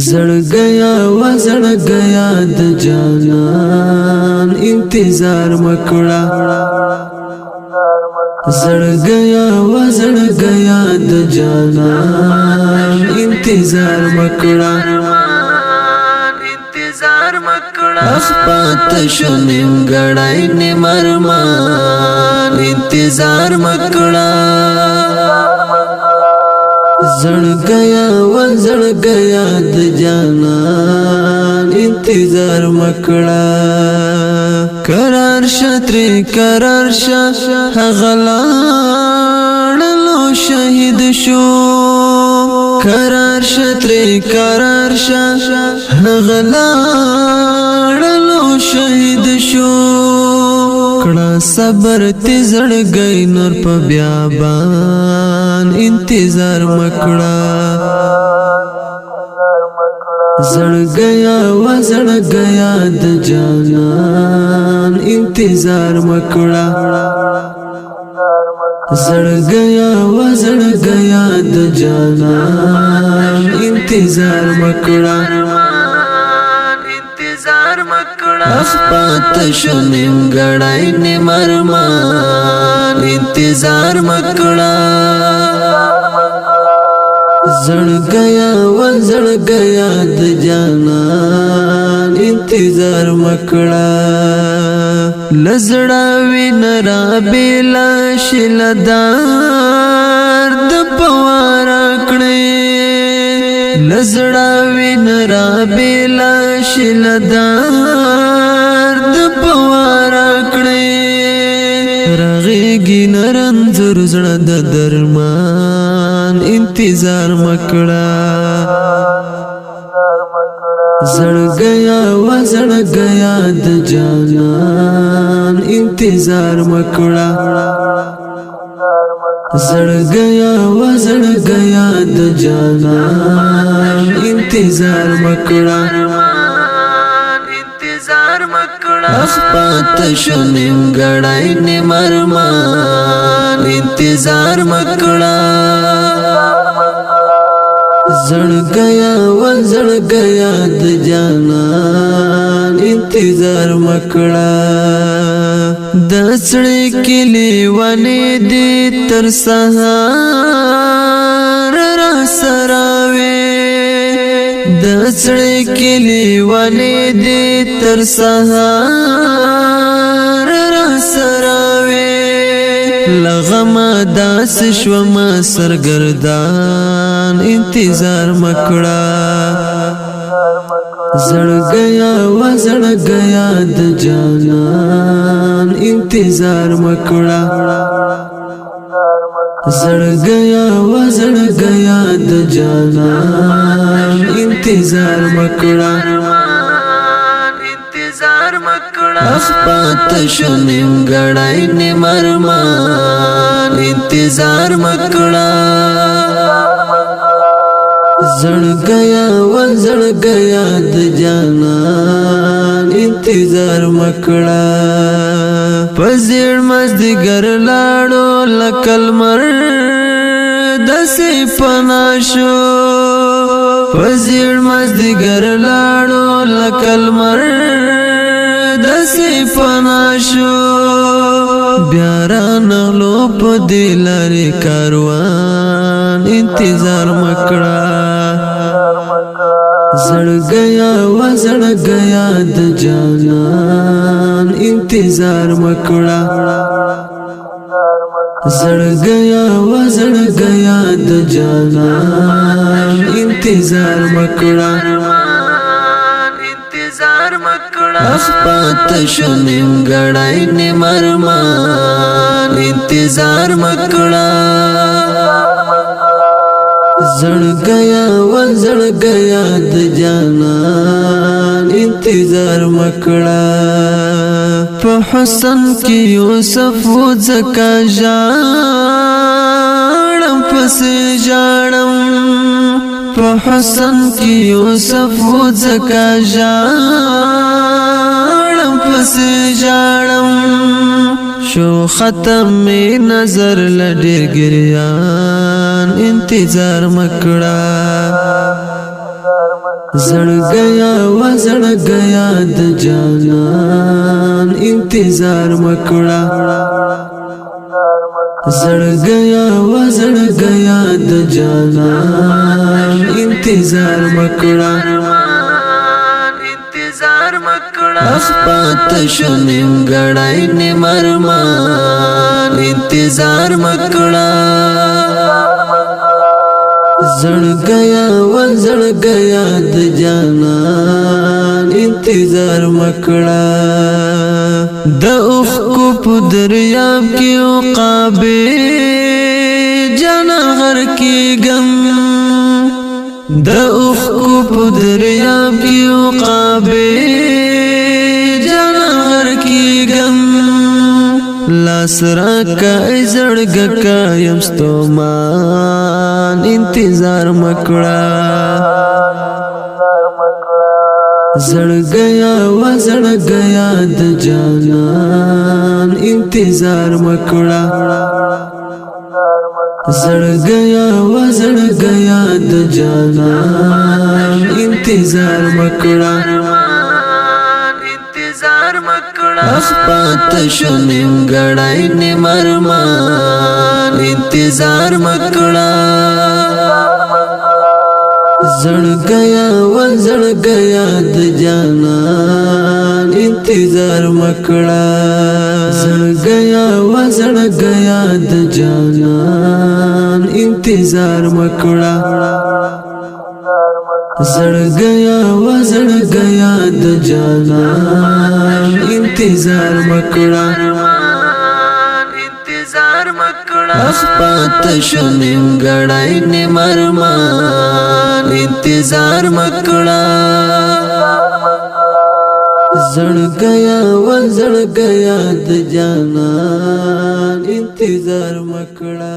زڑ گیا و زڑ گیا د جانان انتظار مکڑا زڑ گیا و زڑ گیا د جانان انتظار مکڑا اخپات شنیم گڑائی نمرمان انتظار مکڑا زڑ گیا و زڑ گیا د جانان انتظار مکڑا قرار شتری قرار شا غلاڑلو شہید شو قرار شتری قرار شا غلاڑلو شہید شو کڑا صبر تی زڑ گئی نور پا بیابان انتظار مکڑا زڑ گیا و زڑ گیا د جانان انتظار مکڑا زڑ گیا و زڑ گیا د جانان انتظار مکڑا اخپات شنیم گڑائی نمرمان انتظار مکڑا زڑ گیا و زڑ گیا د جانان انتظار مکڑا لزڑا وین را بیلا شلدار د پوارا کڑے لزڑا وین را بیلا شلدار د پوارا کڑے رغیگی نرنزر زڑا د درمان انتظار مکڑا زڑ گیا و زڑ گیا د جانان انتظار مکڑا زڑ گیا و زڑ گیا د جانان انتظار مکڑا اخپات شنیم گڑائی نمرمان انتظار مکڑا زڑ گیا و زڑ گیا د جانان انتظار مکڑا دسڑی کلی ونی دی تر سہار را سراوے دسڑی کلی ونی دی تر سہار را سراوے لغما داس شوما سرگردان انتظار مکڑا زڑ گیا و زڑ گیا د جانان انتظار مکڑا زڑ گیا و زڑ گیا د جانان انتظار مکڑا اخپات شنیم گڑائی نمرمان انتظار مکڑا زڑ گیا و زڑ گیا د جانان انتظار مکڑا پزیڑ مزدگر لاڑو لکل مر دسی پناشو پزیڑ مزدگر لاڑو لکل مر دسی پناشو بیارا نغلو پا دیلاری کاروان انتظار مکڑا زڑ گیا و زڑ گیا د جانان انتظار مکڑا زڑ گیا و زڑ گیا د جانان انتظار مکڑا اخپات شنیم گڑائی نمرمان انتظار مکڑا زڑ گیا و زڑ گیا د جانان انتظار مکڑا پا حسن کی یوسف و زکا جاڑم پس جاڑم پا حسن کی یوسف و زکا جاڑم پس جاڑم شو ختم میں نظر لڈیر گریان انتظار مکڑا زڑ گیا و زڑ گیا د جانان انتظار مکڑا زڑ گیا و زڑ گیا د جانان انتظار مکڑا اخپات شنیم گڑائی نمرمان انتظار مکڑا زڑ گیا و زڑ گیا د جانان انتظار مکڑا د افقو پو دریاب کی عقابے جانا غر کی گم د افقو پو دریاب کی عقابے جانا غر کی گم لاسرا کا زڑگ کا یمستومان انتظار مکڑا زڑ گیا و زڑ گیا د جانان انتظار مکڑا زڑ گیا و زڑ گیا د جانان انتظار مکڑا اخپات شنیم گڑائی نمرمان انتظار مکڑا زڑ گیا و زڑ گیا د جانان انتظار مکڑا زڑ گیا و زڑ گیا د جانان انتظار مکڑا زڑ گیا و زڑ گیا د جانان انتظار مکڑا اخپات شنیم گڑائی نمرمان انتظار مکڑا زڑ گیا و زڑ گیا د جانان انتظار مکڑا